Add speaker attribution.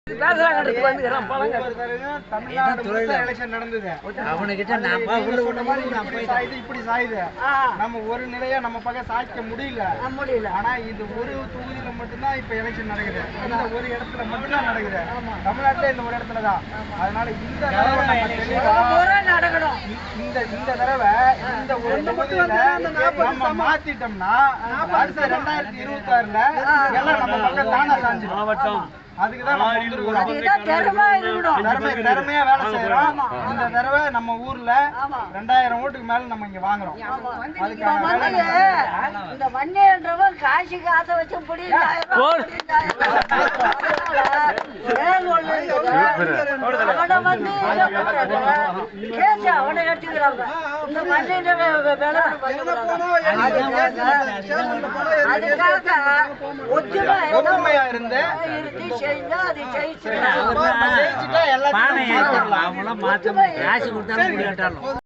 Speaker 1: நம்ம ஒரு நிலையா நம்ம பக்கம் சாய்க்க முடியல. ஆனா இது ஒரு தொகுதியில மட்டும்தான் இப்ப எலெக்ஷன் நடக்குது. இந்த ஒரு இடத்துல மட்டும்தான் நடக்குது. தமிழ்நாட்டுல இந்த ஒரு இடத்துலதான். அதனால இந்த தடவை நடக்கணும். இந்த தடவை இந்த ஒரு தொகுதியில நம்ம மாத்திட்டோம்னா அடுத்த 2026ல எல்லாம் நம்ம பக்கம் தானா சாஞ்சிடும். அதுக்குதான் திறமையா வேலை செய்யறோம். இந்த தடவை நம்ம ஊர்ல 2000 ஓட்டுக்கு மேல நம்ம இங்க வாங்குறோம்.
Speaker 2: இந்த மண்ணின்றவன் காசுக்கு ஆசை வச்சு அவனை கட்டிக்கிறாங்க. இந்த மண்ணின்ற
Speaker 1: ஒற்றுமையா இருந்து
Speaker 3: மாற்ற காசு கொடுத்தாலும்